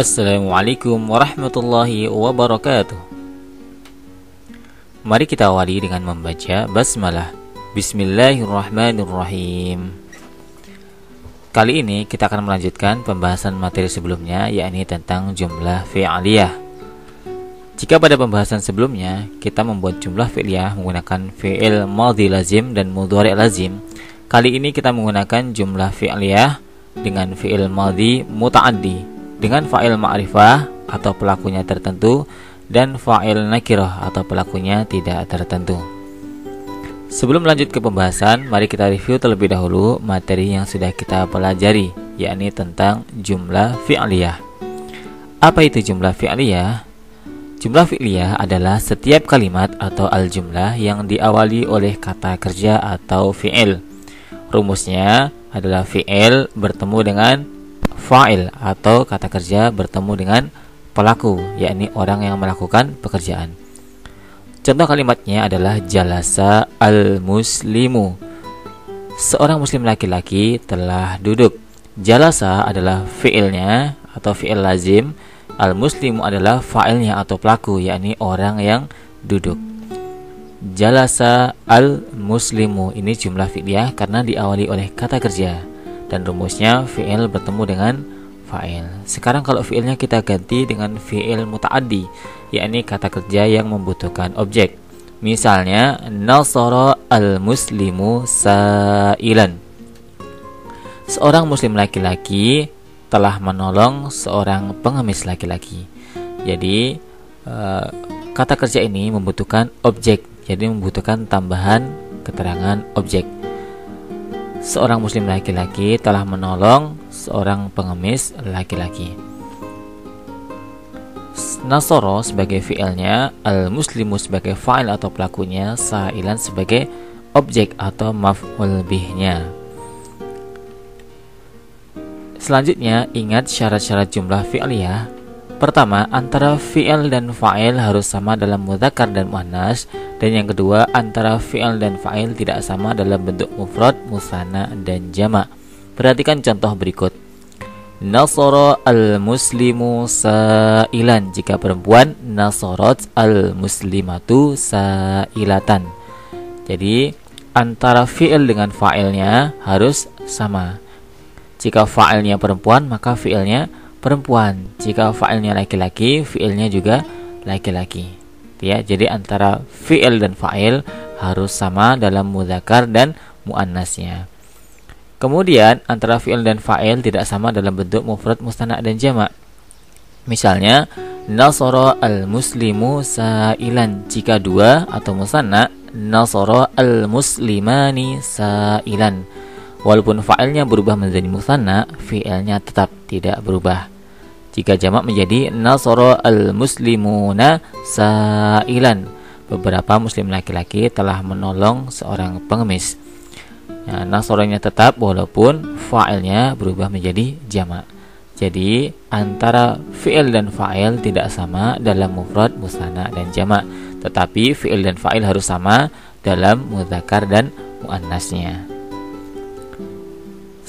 Assalamualaikum warahmatullahi wabarakatuh. Mari kita awali dengan membaca basmalah. Bismillahirrahmanirrahim. Kali ini kita akan melanjutkan pembahasan materi sebelumnya, yakni tentang jumlah fi'liyah. Jika pada pembahasan sebelumnya kita membuat jumlah fi'liyah menggunakan fi'il madhi lazim dan mudhari' lazim, kali ini kita menggunakan jumlah fi'liyah dengan fi'il madhi muta'addi, dengan fa'il ma'rifah atau pelakunya tertentu dan fa'il nakirah atau pelakunya tidak tertentu. Sebelum lanjut ke pembahasan, mari kita review terlebih dahulu materi yang sudah kita pelajari, yakni tentang jumlah fi'liyah. Apa itu jumlah fi'liyah? Jumlah fi'liyah adalah setiap kalimat atau al-jumlah yang diawali oleh kata kerja atau fi'il. Rumusnya adalah fi'il bertemu dengan fa'il atau kata kerja bertemu dengan pelaku, yakni orang yang melakukan pekerjaan. Contoh kalimatnya adalah jalasa al-muslimu. Seorang muslim laki-laki telah duduk. Jalasa adalah fi'ilnya atau fi'il lazim. Al-muslimu adalah fa'ilnya atau pelaku, yakni orang yang duduk. Jalasa al-muslimu ini jumlah fi'liyah karena diawali oleh kata kerja. Dan rumusnya fi'il bertemu dengan fa'il. Sekarang kalau fi'ilnya kita ganti dengan fi'il muta'addi, yakni kata kerja yang membutuhkan objek. Misalnya nasara al-muslimu sa'ilan. Seorang muslim laki-laki telah menolong seorang pengemis laki-laki. Jadi kata kerja ini membutuhkan objek, jadi membutuhkan tambahan keterangan objek. Seorang muslim laki-laki telah menolong seorang pengemis laki-laki. Nasoro sebagai fi'ilnya, al-muslimu sebagai fa'il atau pelakunya, sa'ilan sebagai objek atau maf'ul bihnya. Selanjutnya, ingat syarat-syarat jumlah fi'liyah. Pertama, antara fi'il dan fa'il harus sama dalam mudzakkar dan muannas. Dan yang kedua, antara fi'il dan fa'il tidak sama dalam bentuk mufrad, musanna, dan jama'. Perhatikan contoh berikut. Nasara al-muslimu sa'ilan. Jika perempuan, nasarat al-muslimatu sa'ilatan. Jadi, antara fi'il dengan fa'ilnya harus sama. Jika fa'ilnya perempuan, maka fi'ilnya perempuan. Jika fa'ilnya laki-laki, fi'ilnya juga laki-laki. Ya, jadi antara fi'il dan fa'il harus sama dalam mudzakkar dan muannasnya. Kemudian antara fi'il dan fa'il tidak sama dalam bentuk mufrad, musanna, dan jama'. Misalnya nasara al-muslimu sa'ilan. Jika dua atau musanna, nasara al-muslimani sa'ilan. Walaupun fa'ilnya berubah menjadi musanna, fi'ilnya tetap tidak berubah. Jika jamak menjadi nasara al-muslimuna sa'ilan. Beberapa muslim laki-laki telah menolong seorang pengemis. Nah, nasaranya tetap walaupun fa'ilnya berubah menjadi jamak. Jadi antara fi'il dan fa'il tidak sama dalam mufrad, musanna, dan jamak. Tetapi fi'il dan fa'il harus sama dalam mudzakkar dan muannasnya.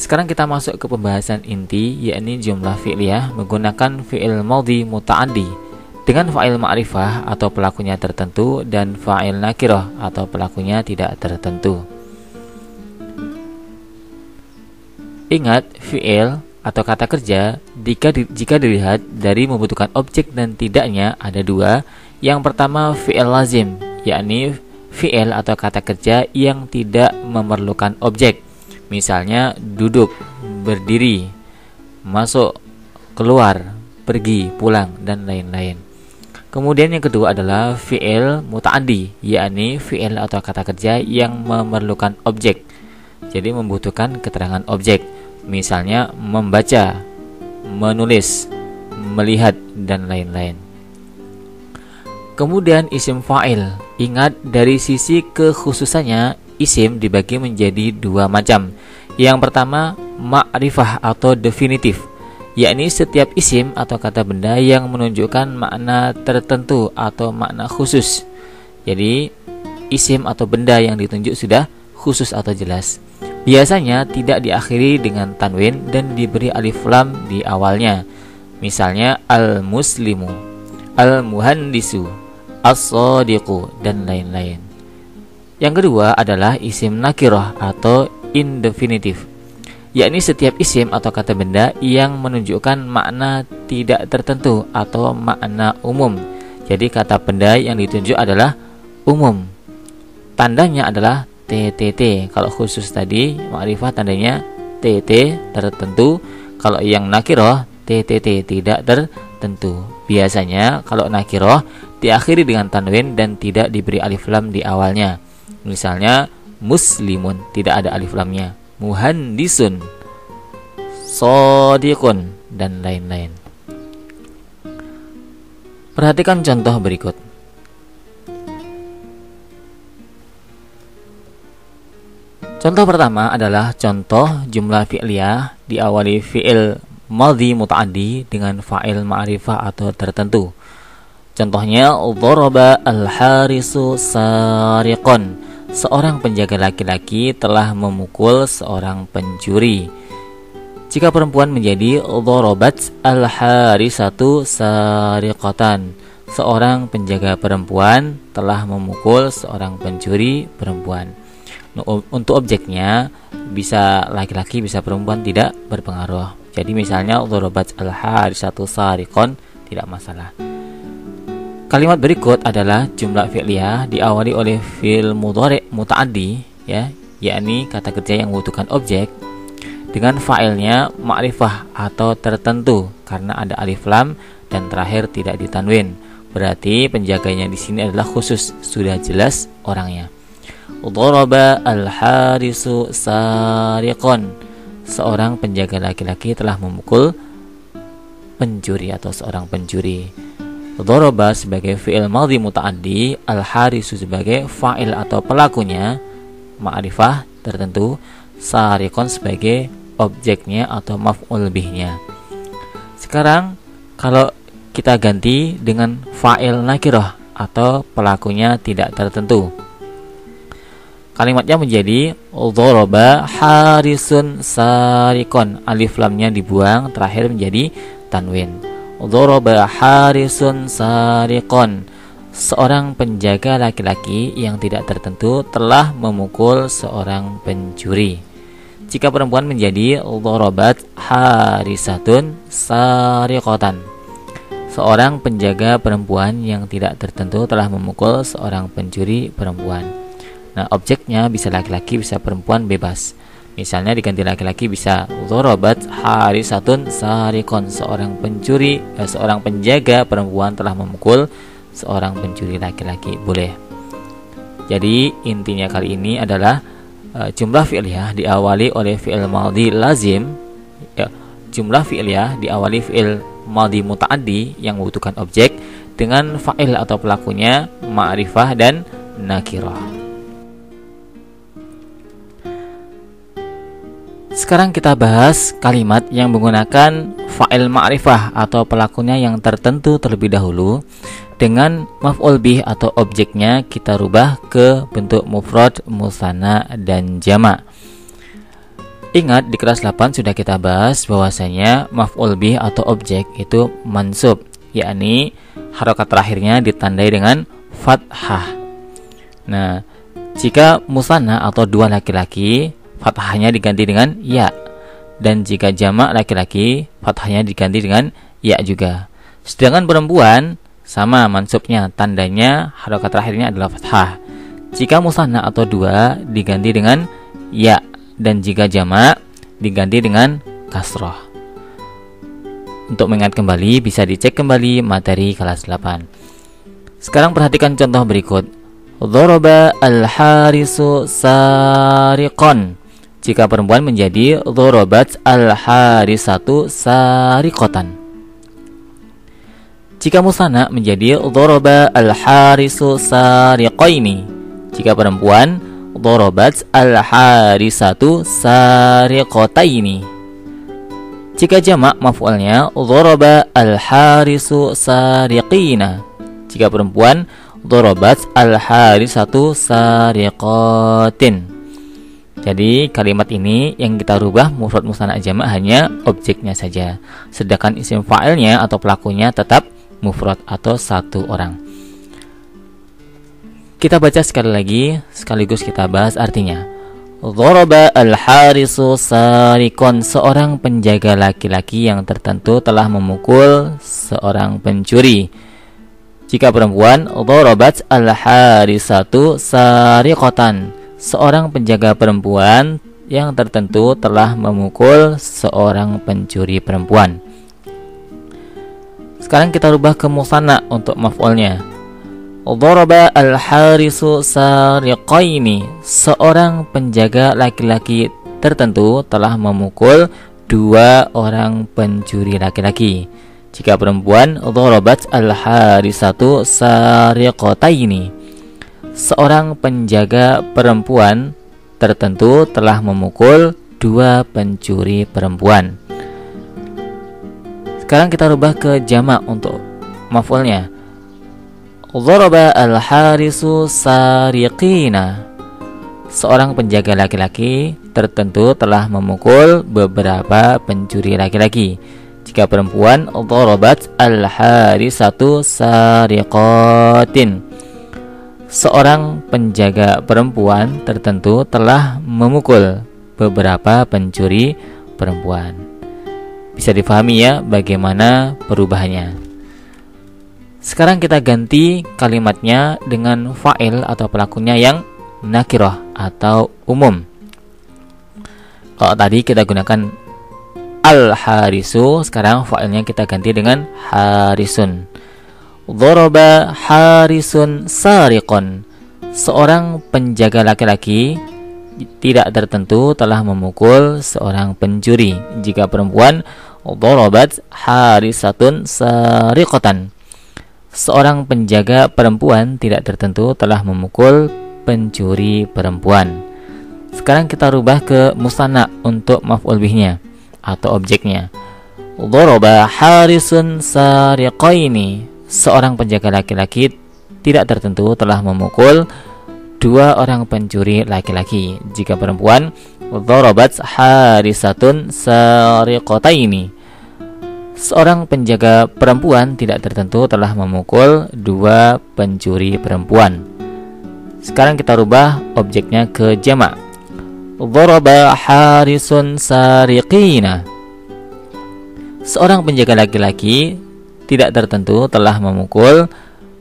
Sekarang kita masuk ke pembahasan inti, yakni jumlah fi'liyah menggunakan fi'il madhi muta'addi dengan fa'il ma'rifah atau pelakunya tertentu dan fa'il nakirah atau pelakunya tidak tertentu. Ingat, fi'il atau kata kerja jika dilihat dari membutuhkan objek dan tidaknya ada dua. Yang pertama fi'il lazim, yakni fi'il atau kata kerja yang tidak memerlukan objek. Misalnya duduk, berdiri, masuk, keluar, pergi, pulang, dan lain-lain. Kemudian yang kedua adalah fi'il muta'addi, yakni fi'il atau kata kerja yang memerlukan objek. Jadi membutuhkan keterangan objek. Misalnya membaca, menulis, melihat, dan lain-lain. Kemudian isim fa'il. Ingat, dari sisi kekhususannya, isim dibagi menjadi dua macam. Yang pertama, ma'rifah atau definitif, yakni setiap isim atau kata benda yang menunjukkan makna tertentu atau makna khusus. Jadi, isim atau benda yang ditunjuk sudah khusus atau jelas. Biasanya tidak diakhiri dengan tanwin dan diberi alif lam di awalnya. Misalnya al-muslimu, al-muhandisu, as-sadiqu, dan lain-lain. Yang kedua adalah isim nakirah atau indefinitif, yakni setiap isim atau kata benda yang menunjukkan makna tidak tertentu atau makna umum. Jadi kata benda yang ditunjuk adalah umum. Tandanya adalah TTT. Kalau khusus tadi ma'rifah tandanya TT tertentu. Kalau yang nakirah TTT tidak tertentu. Biasanya kalau nakirah diakhiri dengan tanwin dan tidak diberi alif lam di awalnya. Misalnya muslimun, tidak ada alif lamnya. Muhandisun, shadiqun, dan lain-lain. Perhatikan contoh berikut. Contoh pertama adalah contoh jumlah fi'liyah diawali fi'il madhi muta'addi dengan fa'il ma'rifah atau tertentu. Contohnya dharaba al-harisu sariqon. Seorang penjaga laki-laki telah memukul seorang pencuri. Jika perempuan menjadi dharabat al-harisatu sariqatan. Seorang penjaga perempuan telah memukul seorang pencuri perempuan. Untuk objeknya bisa laki-laki bisa perempuan, tidak berpengaruh. Jadi misalnya dharabat al-harisatu sariqon, tidak masalah. Kalimat berikut adalah jumlah fi'liyah diawali oleh fi'il mudhari' muta'addi, ya, yakni kata kerja yang membutuhkan objek dengan fa'ilnya ma'rifah atau tertentu karena ada alif lam dan terakhir tidak ditanwin. Berarti penjaganya di sini adalah khusus, sudah jelas orangnya. Dharaba al-harisu sariqon. Seorang penjaga laki-laki telah memukul pencuri atau seorang pencuri. Dharaba sebagai fi'il madhi muta'addi, al-harisu sebagai fa'il atau pelakunya ma'rifah tertentu, sariqon sebagai objeknya atau maf'ul bihnya. Sekarang kalau kita ganti dengan fa'il nakirah atau pelakunya tidak tertentu, kalimatnya menjadi dharaba harisun sariqon. Alif lamnya dibuang, terakhir menjadi tanwin. Dharaba harisun sariqon. Seorang penjaga laki-laki yang tidak tertentu telah memukul seorang pencuri. Jika perempuan menjadi dharabat harisatun sariqatan. Seorang penjaga perempuan yang tidak tertentu telah memukul seorang pencuri perempuan. Nah, objeknya bisa laki-laki, bisa perempuan, bebas. Misalnya diganti laki-laki bisa dharabat harisatun sariqon. Seorang penjaga perempuan telah memukul seorang pencuri laki-laki, boleh. Jadi intinya kali ini adalah jumlah fi'liyah diawali oleh fi'il madhi lazim, ya, jumlah fi'liyah diawali fi'il madhi muta'addi yang membutuhkan objek dengan fa'il atau pelakunya ma'rifah dan nakirah. Sekarang kita bahas kalimat yang menggunakan fa'il ma'rifah atau pelakunya yang tertentu terlebih dahulu. Dengan maf'ul bih atau objeknya kita rubah ke bentuk mufrad, musanna, dan jamak. Ingat di kelas 8 sudah kita bahas bahwasanya maf'ul bih atau objek itu mansub, yakni harokat terakhirnya ditandai dengan fathah. Nah, jika musanna atau dua laki-laki, fathahnya diganti dengan ya, dan jika jamak laki-laki, fathahnya diganti dengan ya juga. Sedangkan perempuan sama mansubnya, tandanya harokat terakhirnya adalah fathah. Jika musanna atau dua diganti dengan ya, dan jika jamak diganti dengan kasroh. Untuk mengingat kembali bisa dicek kembali materi kelas 8. Sekarang perhatikan contoh berikut. Dharaba al-harisu sariqon. Jika perempuan menjadi dharabat al-harisatu sariqatan. Jika musanna menjadi dharaba al-harisu sariqaini. Jika perempuan dharabat al-harisatu sariqataini. Jika jamak maf'ulnya dharaba al-harisu sariqina. Jika perempuan dharabat al-harisatu sariqatin. Jadi kalimat ini yang kita rubah mufrad musanna jamak hanya objeknya saja. Sedangkan isim fa'ilnya atau pelakunya tetap mufrad atau satu orang. Kita baca sekali lagi sekaligus kita bahas artinya. Dharaba al-harisu sarikon, seorang penjaga laki-laki yang tertentu telah memukul seorang pencuri. Jika perempuan, dharabat al-harisatu sariqatan, seorang penjaga perempuan yang tertentu telah memukul seorang pencuri perempuan. Sekarang kita rubah ke musanna untuk maf'ulnya. Dharaba al-harisu sariqaini, seorang penjaga laki-laki tertentu telah memukul dua orang pencuri laki-laki. Jika perempuan, dharabat al-harisatu sariqataini, seorang penjaga perempuan tertentu telah memukul dua pencuri perempuan. Sekarang kita rubah ke jamak untuk maf'ulnya. Dharaba al-harisu sariqina, seorang penjaga laki-laki tertentu telah memukul beberapa pencuri laki-laki. Jika perempuan, dharabat al-harisatu sariqatin, seorang penjaga perempuan tertentu telah memukul beberapa pencuri perempuan. Bisa difahami ya bagaimana perubahannya. Sekarang kita ganti kalimatnya dengan fa'il atau pelakunya yang nakirah atau umum. Kalau tadi kita gunakan al-harisu, sekarang fa'ilnya kita ganti dengan harisun. Dharaba harisun sariqon, seorang penjaga laki-laki tidak tertentu telah memukul seorang pencuri. Jika perempuan, dharabat harisatun sariqatan, seorang penjaga perempuan tidak tertentu telah memukul pencuri perempuan. Sekarang kita rubah ke musanna untuk maf'ul bihnya atau objeknya. Dharaba harisun sariqaini, seorang penjaga laki-laki tidak tertentu telah memukul dua orang pencuri laki-laki. Jika perempuan, dharabat harisatun sariqataini, seorang penjaga perempuan tidak tertentu telah memukul dua pencuri perempuan. Sekarang kita rubah objeknya ke jamak. Dharaba harisun sariqina, seorang penjaga laki-laki tidak tertentu telah memukul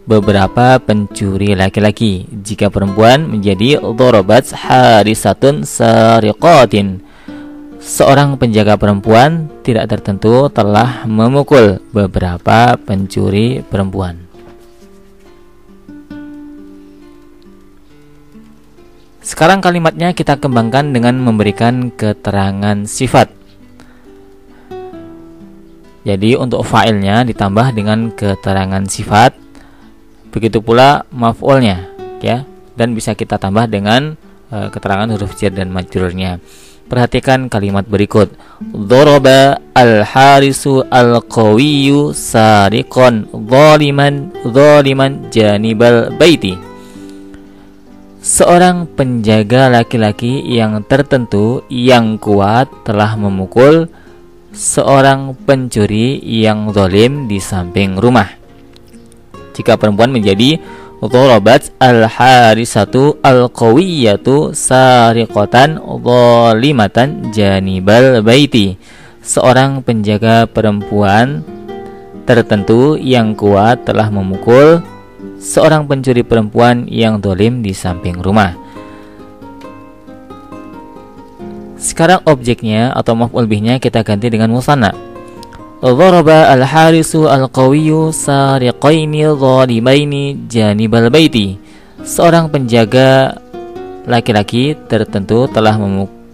beberapa pencuri laki-laki. Jika perempuan menjadi dharabat harisatun sariqatin, seorang penjaga perempuan tidak tertentu telah memukul beberapa pencuri perempuan. Sekarang kalimatnya kita kembangkan dengan memberikan keterangan sifat. Jadi untuk fa'ilnya ditambah dengan keterangan sifat, begitu pula maf'ulnya ya, dan bisa kita tambah dengan keterangan huruf jar dan majrurnya. Perhatikan kalimat berikut. Dharaba al-harisu al-qawiyyu sariqan zaliman janibal baiti, seorang penjaga laki-laki yang tertentu yang kuat telah memukul seorang pencuri yang zalim di samping rumah. Jika perempuan menjadi dharabat al-harisatu al-qawiyyatu sariqatan zalimatan janibal baiti, seorang penjaga perempuan tertentu yang kuat telah memukul seorang pencuri perempuan yang zalim di samping rumah. Sekarang objeknya atau maf'ul bihnya kita ganti dengan musanna. Dharaba al-harisu al-qawiyyu sariqaini zalimaini janibal baiti, seorang penjaga laki-laki tertentu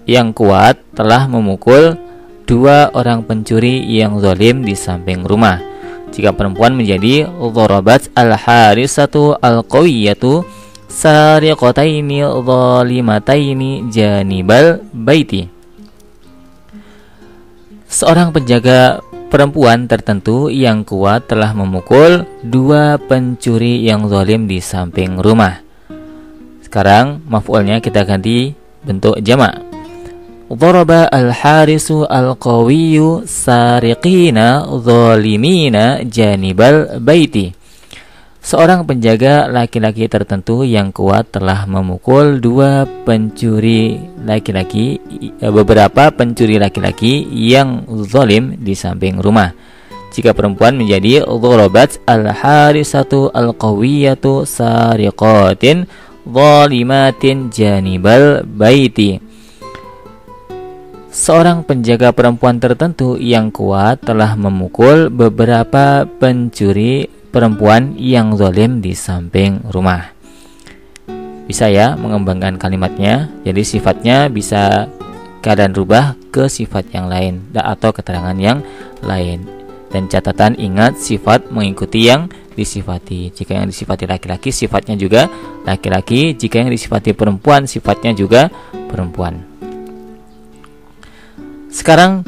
yang kuat telah memukul dua orang pencuri yang zalim di samping rumah. Jika perempuan menjadi dharabat al-harisatu al-qawiyyatu sariqataini zalimataini janibal baiti, seorang penjaga perempuan tertentu yang kuat telah memukul dua pencuri yang zalim di samping rumah. Sekarang maf'ulnya kita ganti bentuk jamak. Daraba al-harisu al-qawiyyu sariqina zalimina janibal baiti. Seorang penjaga laki-laki tertentu yang kuat telah memukul beberapa pencuri laki-laki yang zalim di samping rumah. Jika perempuan menjadi darabat al-harisatu al-qawiyatu sariqatin zalimatin janibal baiti. Seorang penjaga perempuan tertentu yang kuat telah memukul beberapa pencuri perempuan yang zalim di samping rumah. Bisa ya mengembangkan kalimatnya. Jadi sifatnya bisa kalian rubah ke sifat yang lain atau keterangan yang lain. Dan catatan, ingat sifat mengikuti yang disifati. Jika yang disifati laki-laki, sifatnya juga laki-laki. Jika yang disifati perempuan, sifatnya juga perempuan. Sekarang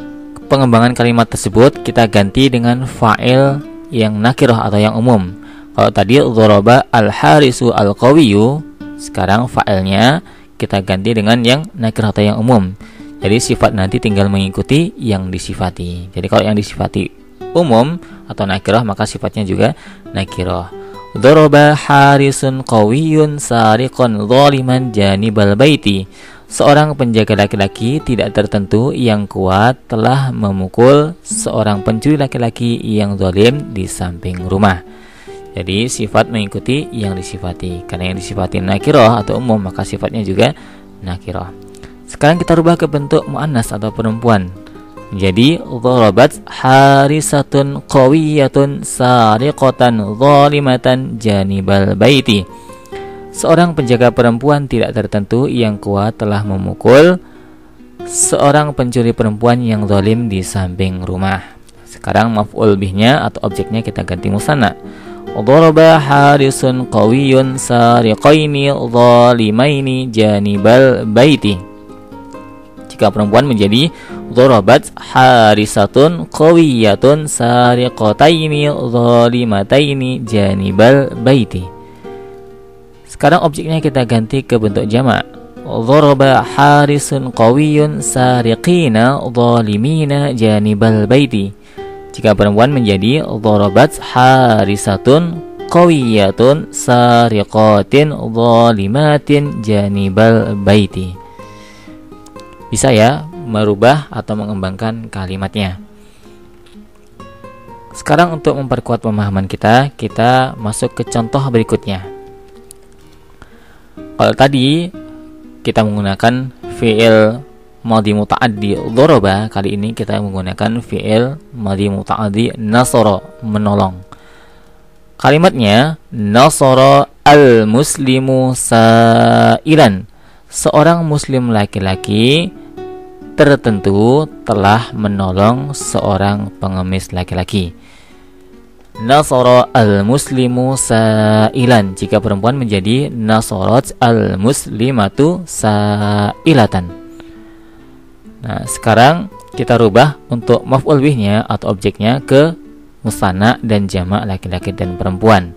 pengembangan kalimat tersebut kita ganti dengan fa'il yang nakirah atau yang umum. Kalau tadi daraba al-harisu al-qawiyyu, sekarang fa'ilnya kita ganti dengan yang nakirah atau yang umum. Jadi sifat nanti tinggal mengikuti yang disifati. Jadi kalau yang disifati umum atau nakirah, maka sifatnya juga nakirah. Daraba harisun qawiyyun sariqan zaliman janibal baiti. Seorang penjaga laki-laki tidak tertentu yang kuat telah memukul seorang pencuri laki-laki yang zalim di samping rumah. Jadi sifat mengikuti yang disifati. Karena yang disifati nakirah atau umum, maka sifatnya juga nakirah. Sekarang kita rubah ke bentuk muannas atau perempuan. Jadi darabat harisatun qawiyatun sariqatan zalimatan janibal baiti. Seorang penjaga perempuan tidak tertentu yang kuat telah memukul seorang pencuri perempuan yang zalim di samping rumah. Sekarang maf'ul bihnya atau objeknya kita ganti musanna. Daraba harisun qawiyyun sariqaini zalimaini janibal baiti. Jika perempuan menjadi darabat harisatun qawiyyatun sariqataini zalimataini janibal baiti. Sekarang objeknya kita ganti ke bentuk jamak. Daraba harisun qawiyyun sariqina zalimina janibal baiti. Jika perempuan menjadi darabat harisatun qawiyyatun sariqatin zalimatin janibal baiti. Bisa ya merubah atau mengembangkan kalimatnya. Sekarang untuk memperkuat pemahaman kita masuk ke contoh berikutnya. Kalau tadi kita menggunakan fi'il madhi muta'addi daraba, kali ini kita menggunakan fi'il madhi muta'addi nasara, menolong. Kalimatnya nasara al-muslimu sa'ilan. Seorang muslim laki-laki tertentu telah menolong seorang pengemis laki-laki. Nasara al-muslimu sa'ilan. Jika perempuan menjadi nasarat al-muslimatu sa'ilatan. Nah, sekarang kita rubah untuk maf'ul bihnya atau objeknya ke musanna dan jamak laki-laki dan perempuan.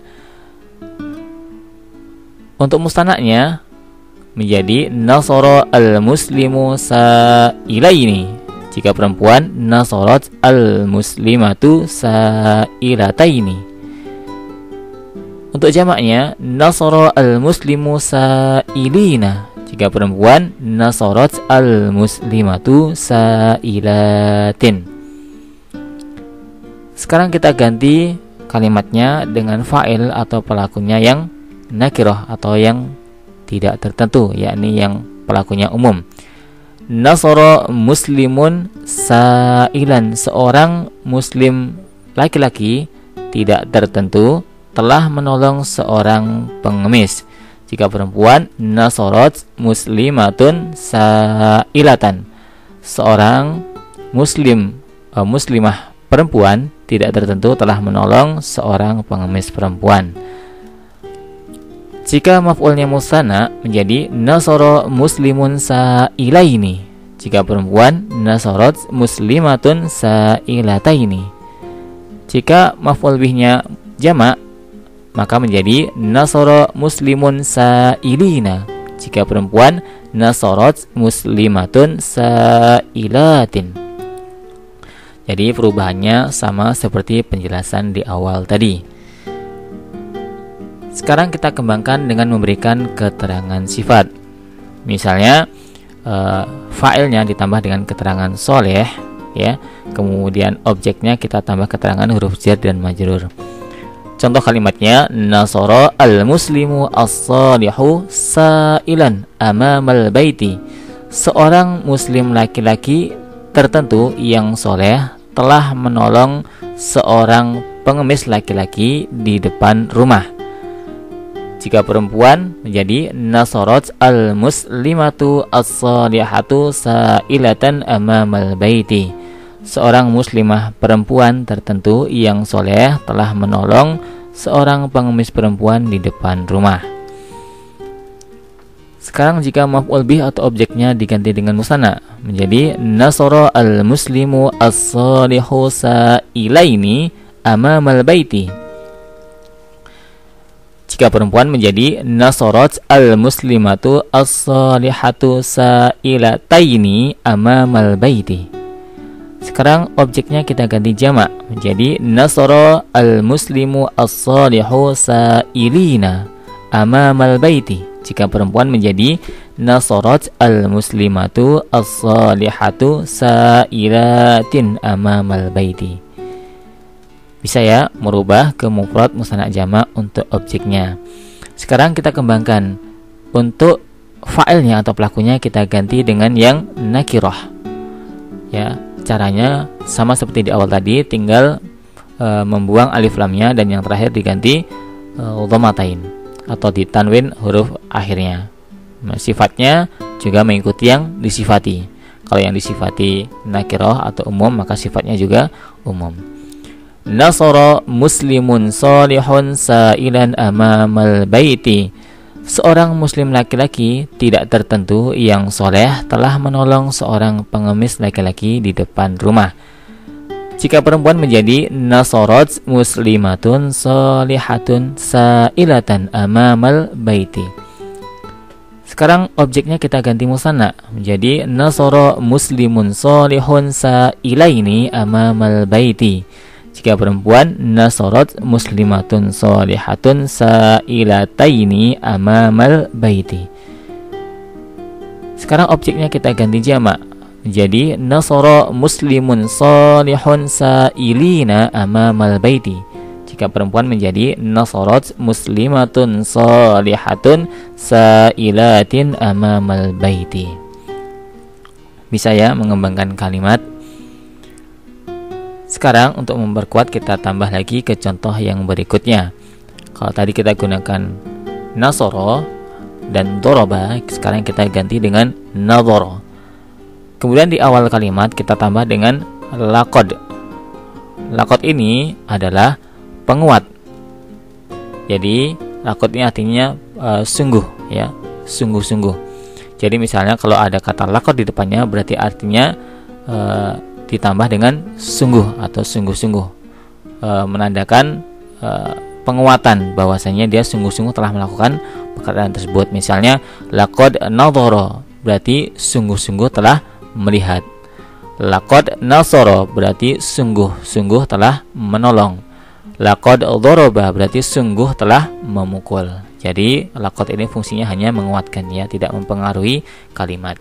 Untuk musanna'nya menjadi nasara al-muslimu sa'ilaini. Jika perempuan nasarat al-muslimatu sa'ilataini. Untuk jamaknya nasara al-muslimu sa'ilina. Jika perempuan nasarat al-muslimatu sa'ilatin. Sekarang kita ganti kalimatnya dengan fa'il atau pelakunya yang nakirah atau yang tidak tertentu, yakni yang pelakunya umum. Nasara muslimun sa'ilan. Seorang muslim laki-laki tidak tertentu telah menolong seorang pengemis. Jika perempuan nasarat muslimatun sa'ilatan. Seorang muslimah perempuan tidak tertentu telah menolong seorang pengemis perempuan. Jika maf'ulnya musanna menjadi nasara muslimun sa'ilaini. Jika perempuan nasarat muslimatun sa'ilataini. Jika maf'ul bihnya jamak, maka menjadi nasara muslimun sa'ilina. Jika perempuan, nasarat muslimatun sa'ilatin. Jadi perubahannya sama seperti penjelasan di awal tadi. Sekarang kita kembangkan dengan memberikan keterangan sifat. Misalnya fa'ilnya ditambah dengan keterangan soleh, ya. Kemudian objeknya kita tambah keterangan huruf jar dan majrur. Contoh kalimatnya, nasara al-muslimu as-salihu sa'ilan amamal baiti. Seorang muslim laki-laki tertentu yang soleh telah menolong seorang pengemis laki-laki di depan rumah. Jika perempuan menjadi nasarat al-muslimatu as-salihatu sa'ilatan amamal baiti. Seorang muslimah perempuan tertentu yang soleh telah menolong seorang pengemis perempuan di depan rumah. Sekarang jika maf'ul bih atau objeknya diganti dengan musanna menjadi nasara al-muslimu as-salihu sa'ilaini amamal baiti. Jika perempuan menjadi nasarat al-muslimatu as-salihatu sa'ilataini amamal baiti. Sekarang objeknya kita ganti jamak menjadi nasara al-muslimu as-salihu sa'ilina amamal baiti. Jika perempuan menjadi nasarat al-muslimatu as-salihatu sa'ilatin amamal baiti. Bisa ya merubah ke mufrad musanna jamak untuk objeknya. Sekarang kita kembangkan. Untuk fa'ilnya atau pelakunya kita ganti dengan yang nakirah. Ya, caranya sama seperti di awal tadi, tinggal membuang alif lamnya dan yang terakhir diganti dhammatain atau ditanwin huruf akhirnya. Nah, sifatnya juga mengikuti yang disifati. Kalau yang disifati nakirah atau umum, maka sifatnya juga umum. Nasara muslimun salihun sa'ilan amamal baiti. Seorang muslim laki-laki tidak tertentu yang soleh telah menolong seorang pengemis laki-laki di depan rumah. Jika perempuan menjadi nasarat muslimatun salihatun sa'ilatan amamal baiti. Sekarang objeknya kita ganti musanna menjadi nasara muslimun salihun sa'ilaini amamal baiti. Jika perempuan nasarat muslimatun salihatun sa'ilataini amamal baiti. Sekarang objeknya kita ganti jamak menjadi nasara muslimun salihun sa'ilina amamal baiti. Jika perempuan menjadi nasarat muslimatun salihatun sa'ilatin amamal baiti. Bisa ya mengembangkan kalimat. Sekarang untuk memperkuat kita tambah lagi ke contoh yang berikutnya. Kalau tadi kita gunakan nasara dan doroba, sekarang kita ganti dengan nadhara. Kemudian di awal kalimat kita tambah dengan laqad. Laqad ini adalah penguat. Jadi laqad ini artinya sungguh, ya, sungguh-sungguh. Jadi misalnya kalau ada kata laqad di depannya berarti artinya ditambah dengan sungguh atau sungguh-sungguh, menandakan penguatan bahwasanya dia sungguh-sungguh telah melakukan pekerjaan tersebut. Misalnya laqad nadhara berarti sungguh-sungguh telah melihat. Laqad nasara berarti sungguh-sungguh telah menolong. Laqad dharaba berarti sungguh telah memukul. Jadi laqad ini fungsinya hanya menguatkan, ya, tidak mempengaruhi kalimat.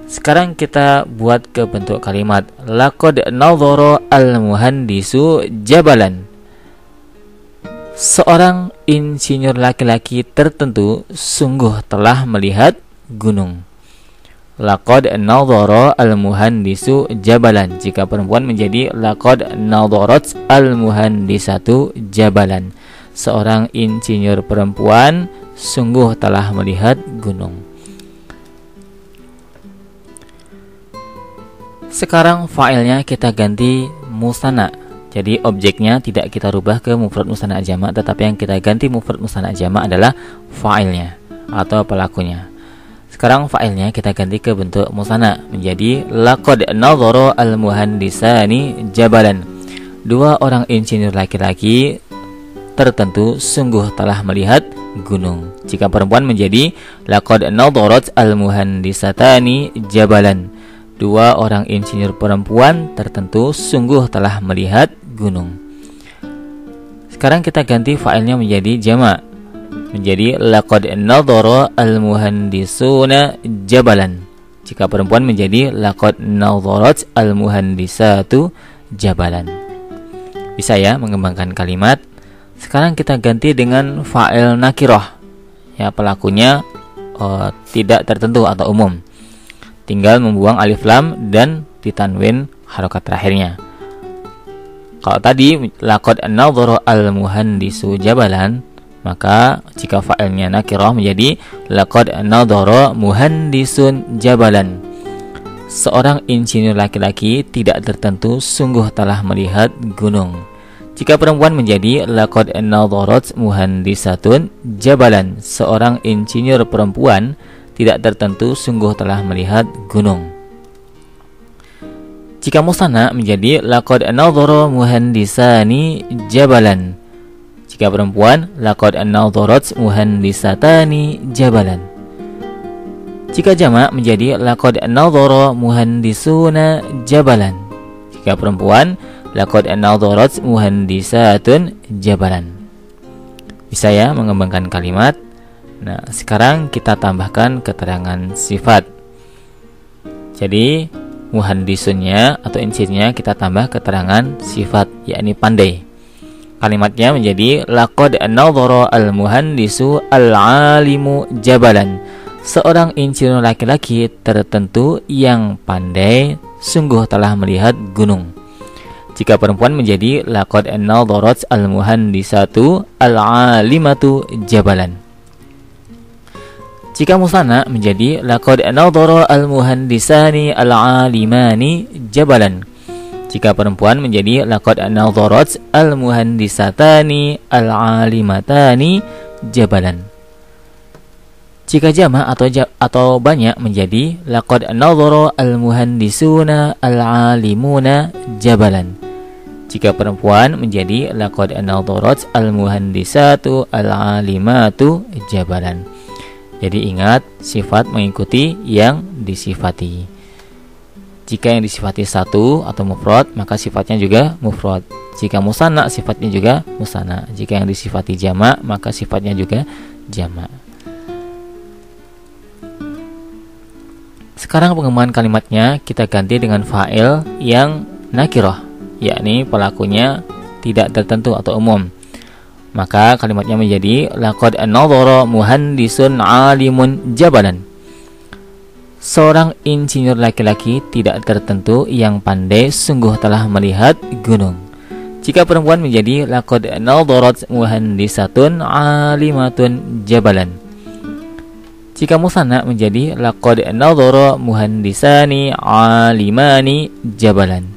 Sekarang kita buat ke bentuk kalimat. Laqad nadhara al-muhandisu jabalan. Seorang insinyur laki-laki tertentu sungguh telah melihat gunung. Laqad nadhara al-muhandisu jabalan. Jika perempuan menjadi laqad nadharat al-muhandisatu jabalan. Seorang insinyur perempuan sungguh telah melihat gunung. Sekarang fa'ilnya kita ganti musanna. Jadi objeknya tidak kita rubah ke mufrad musanna jamak, tetapi yang kita ganti mufrad musanna jamak adalah fa'ilnya atau pelakunya. Sekarang fa'ilnya kita ganti ke bentuk musanna menjadi laqad nadhara al-muhandisani jabalan. Dua orang insinyur laki-laki tertentu sungguh telah melihat gunung. Jika perempuan menjadi laqad nadharat al-muhandisatani jabalan. Dua orang insinyur perempuan tertentu sungguh telah melihat gunung. Sekarang kita ganti fa'ilnya menjadi jamak. Menjadi laqad nadhara al-muhandisuna jabalan. Jika perempuan menjadi laqad nadharat al-muhandisatu jabalan. Bisa ya mengembangkan kalimat. Sekarang kita ganti dengan fa'il nakirah. Ya, pelakunya tidak tertentu atau umum. Tinggal membuang alif lam dan ditanwin harokat terakhirnya. Kalau tadi laqad nadhara al-muhandisu jabalan, maka jika fa'ilnya nakirah menjadi laqad nadhara muhandisun jabalan. Seorang insinyur laki-laki tidak tertentu sungguh telah melihat gunung. Jika perempuan menjadi laqad nadharat muhandisatun jabalan. Seorang insinyur perempuan tidak tertentu sungguh telah melihat gunung. Jika musanna menjadi laqad nadhara muhandisani jabalan. Jika perempuan laqad nadharat muhandisatani jabalan. Jika jamak menjadi laqad nadhara muhandisuna jabalan. Jika perempuan laqad nadharat muhandisatun jabalan. Bisa ya mengembangkan kalimat. Nah, sekarang kita tambahkan keterangan sifat. Jadi muhandisunnya atau insinyurnya kita tambah keterangan sifat, yakni pandai. Kalimatnya menjadi laqad nadhara al-muhandisu al-alimu jabalan. Seorang insinyur laki-laki tertentu yang pandai sungguh telah melihat gunung. Jika perempuan menjadi laqad nadharat al-muhandisatu al-alimatu jabalan. Jika musanna menjadi laqad nadhara al-muhandisani al-alimani jabalan. Jika perempuan menjadi laqad nadharat al-muhandisatani al-alimatani jabalan. Jika jamak atau banyak menjadi laqad nadhara al-muhandisuna al-alimuna jabalan. Jika perempuan menjadi laqad nadharat al-muhandisatu al-alimatu jabalan. Jadi ingat, sifat mengikuti yang disifati. Jika yang disifati satu atau mufrad, maka sifatnya juga mufrad. Jika musanna, sifatnya juga musanna. Jika yang disifati jamak, maka sifatnya juga jamak. Sekarang pengembangan kalimatnya kita ganti dengan fa'il yang nakirah, yakni pelakunya tidak tertentu atau umum. Maka kalimatnya menjadi laqad nadhara muhandisun alimun jabalan. Seorang insinyur laki-laki tidak tertentu yang pandai sungguh telah melihat gunung. Jika perempuan menjadi laqad nadharat muhandisatun alimatun jabalan. Jika musanna menjadi laqad nadhara muhandisani alimani jabalan.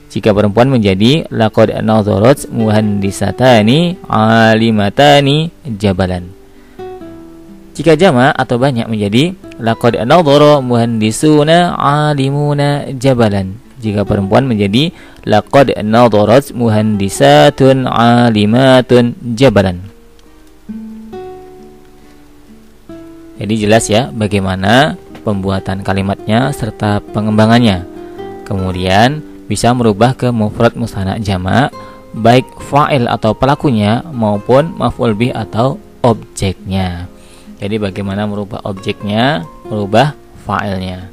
Jika perempuan menjadi laqad nadharat muhandisatani alimatani jabalan. Jika jamak atau banyak menjadi laqad nadhara muhandisuna alimuna jabalan. Jika perempuan menjadi laqad nadharat muhandisatun alimatun jabalan. Jadi jelas ya bagaimana pembuatan kalimatnya serta pengembangannya. Kemudian bisa merubah ke mufrad musanna jamak, baik fa'il atau pelakunya maupun maf'ul bih atau objeknya. Jadi bagaimana merubah objeknya, merubah fa'ilnya.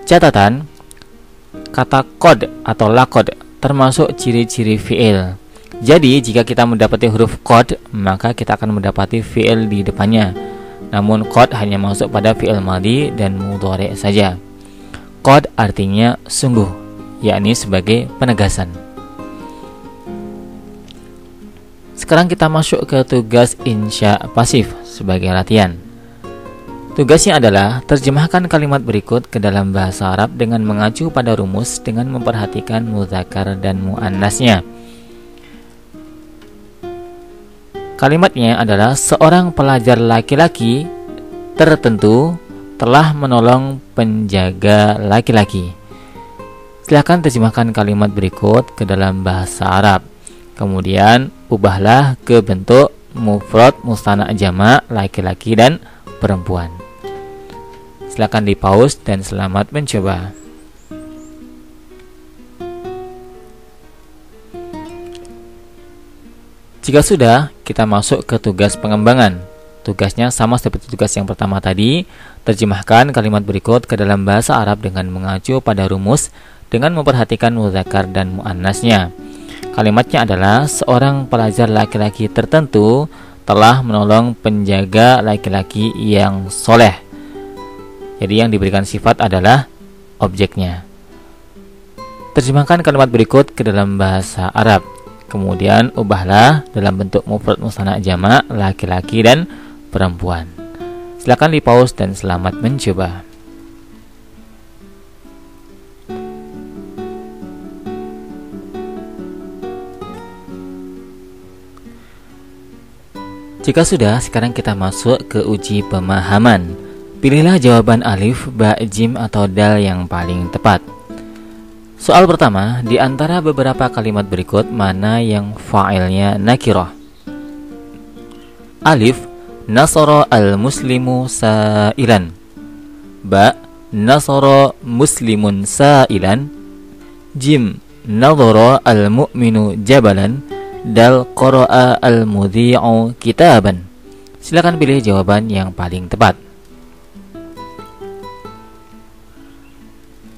Catatan, kata qad atau laqad termasuk ciri-ciri fi'il. Jadi jika kita mendapati huruf qad, maka kita akan mendapati fi'il di depannya. Namun qad hanya masuk pada fi'il madhi dan mudhari' saja. Qad artinya sungguh, yakni sebagai penegasan. Sekarang kita masuk ke tugas insya pasif sebagai latihan. Tugasnya adalah terjemahkan kalimat berikut ke dalam bahasa Arab dengan mengacu pada rumus dengan memperhatikan muzakkar dan muannasnya. Kalimatnya adalah seorang pelajar laki-laki tertentu telah menolong penjaga laki-laki. Silakan terjemahkan kalimat berikut ke dalam bahasa Arab. Kemudian ubahlah ke bentuk mufrad musanna jamak laki-laki dan perempuan. Silakan di pause dan selamat mencoba. Jika sudah, kita masuk ke tugas pengembangan. Tugasnya sama seperti tugas yang pertama tadi. Terjemahkan kalimat berikut ke dalam bahasa Arab dengan mengacu pada rumus dengan memperhatikan muzakkar dan muannasnya. Kalimatnya adalah seorang pelajar laki-laki tertentu telah menolong penjaga laki-laki yang soleh. Jadi yang diberikan sifat adalah objeknya. Terjemahkan kalimat berikut ke dalam bahasa Arab. Kemudian ubahlah dalam bentuk mufrad musanna jamak laki-laki dan perempuan. Silakan di pause dan selamat mencoba. Jika sudah, sekarang kita masuk ke uji pemahaman. Pilihlah jawaban alif, ba, jim atau dal yang paling tepat. Soal pertama, di antara beberapa kalimat berikut mana yang fa'ilnya nakirah? Alif, nasara al-muslimu sa'ilan. Ba, nasara muslimun sa'ilan. Jim, nadhara al-mu'minu jabalan. Dal, qara'a al-mudhi'u kitaban. Silakan pilih jawaban yang paling tepat.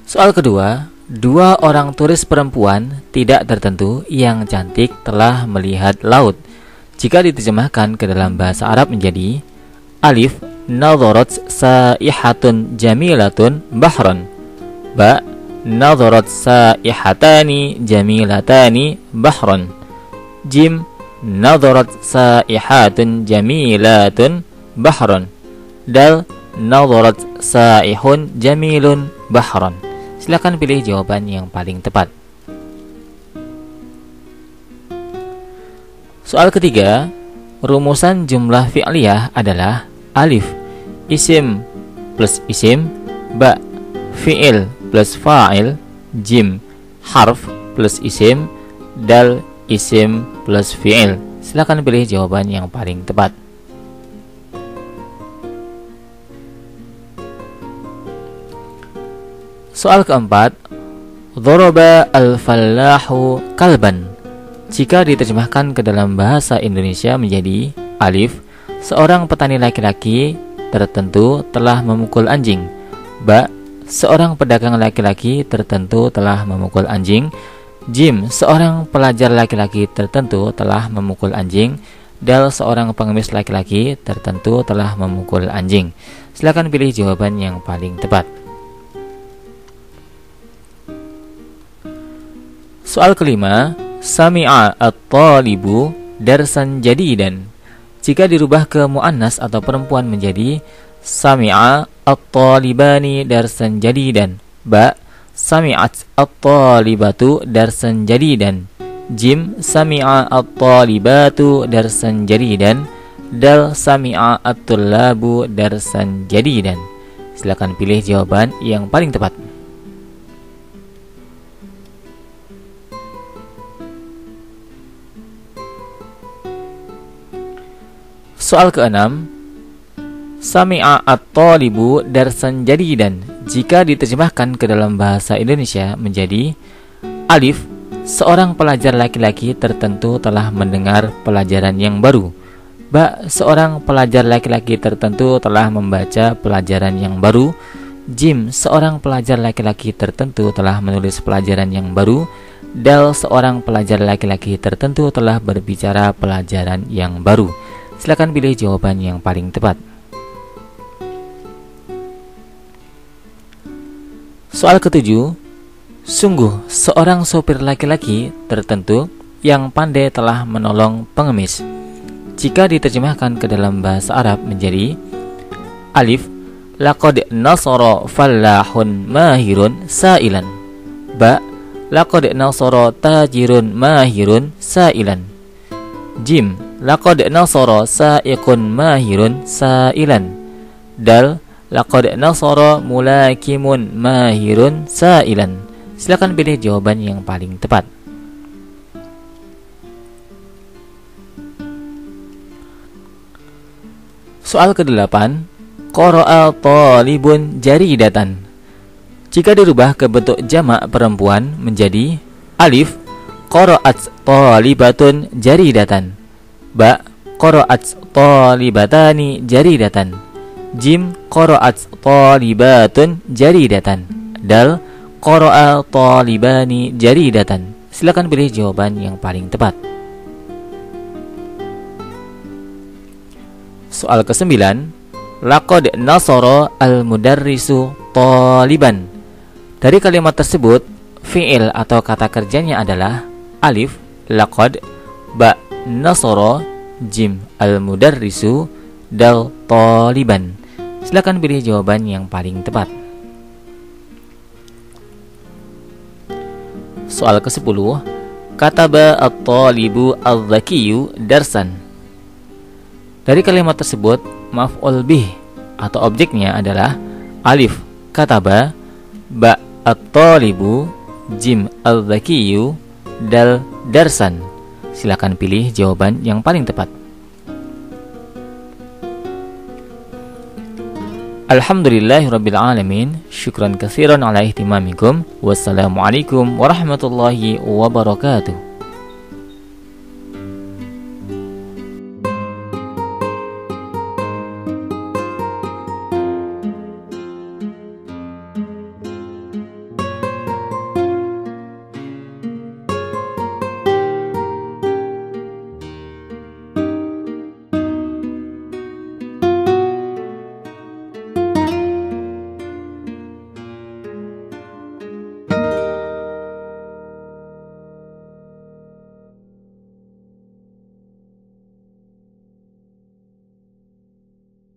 Soal kedua, dua orang turis perempuan tidak tertentu yang cantik telah melihat laut. Jika diterjemahkan ke dalam bahasa Arab menjadi alif, nadharat saihatun jamilatun bahran. Ba, nadharat saihatani jamilatani bahran. Jim, nadharat saihatun jamilatun bahran. Dal, nadharat saihun jamilun bahran. Silakan pilih jawaban yang paling tepat. Soal ketiga, rumusan jumlah fi'liyah adalah alif, isim plus isim. Ba, fi'il plus fa'il. Jim, harf plus isim. Dal, isim plus fi'il. Silakan pilih jawaban yang paling tepat. Soal keempat, dharaba al-fallahu kalban. Jika diterjemahkan ke dalam bahasa Indonesia menjadi alif, seorang petani laki-laki tertentu telah memukul anjing. Ba, seorang pedagang laki-laki tertentu telah memukul anjing. Jim, seorang pelajar laki-laki tertentu telah memukul anjing. Dal, seorang pengemis laki-laki tertentu telah memukul anjing. Silakan pilih jawaban yang paling tepat. Soal kelima, sami'a at-talibu darsan jadidan. Jika dirubah ke muannas atau perempuan menjadi sami'a at-talibani darsan jadidan. Ba, sami'at at-talibatu darsan jadidan. Jim, sami'a at-talibatu darsan jadidan. Dal, sami'a at-tullabu darsan jadidan. Silakan pilih jawaban yang paling tepat. Soal keenam, sami'a at-talibu darsan jadidan. Jika diterjemahkan ke dalam bahasa Indonesia menjadi alif, seorang pelajar laki-laki tertentu telah mendengar pelajaran yang baru. Ba, seorang pelajar laki-laki tertentu telah membaca pelajaran yang baru. Jim, seorang pelajar laki-laki tertentu telah menulis pelajaran yang baru. Dal, seorang pelajar laki-laki tertentu telah berbicara pelajaran yang baru. Silakan pilih jawaban yang paling tepat. Soal ketujuh, sungguh seorang sopir laki-laki tertentu yang pandai telah menolong pengemis. Jika diterjemahkan ke dalam bahasa Arab menjadi alif, laqad nasara fallahun mahirun sa'ilan. Ba, laqad nasara tajirun mahirun sa'ilan. Jim, laqad nasara sa'iqun mahirun sa'ilan. Dal, laqad nasara mulakimun mahirun sa'ilan. Silakan pilih jawaban yang paling tepat. Soal ke-8, qara'a talibun jaridatan. Jika dirubah ke bentuk jamak perempuan menjadi alif, qara'at talibatun jaridatan. Ba, qara'at talibatani jaridatan. Jim, qara'at talibatun jaridatan. Dal, qara'a talibani jaridatan. Silakan pilih jawaban yang paling tepat. Soal ke-9, laqad nasara al-mudarrisu taliban. Dari kalimat tersebut, fi'il atau kata kerjanya adalah alif, laqad, ba, nasara, jim, al-mudarrisu, dal, taliban. Silakan pilih jawaban yang paling tepat. Soal ke-10, kataba at-talibu al-zakiyu darsan. Dari kalimat tersebut, maf'ul bih atau objeknya adalah alif, kataba, ba, at-talibu, jim, al-zakiyu, dal, darsan. Silakan pilih jawaban yang paling tepat. Alhamdulillahirrabbilalamin. Syukran katsiran ala ihtimamikum. Wassalamualaikum warahmatullahi wabarakatuh.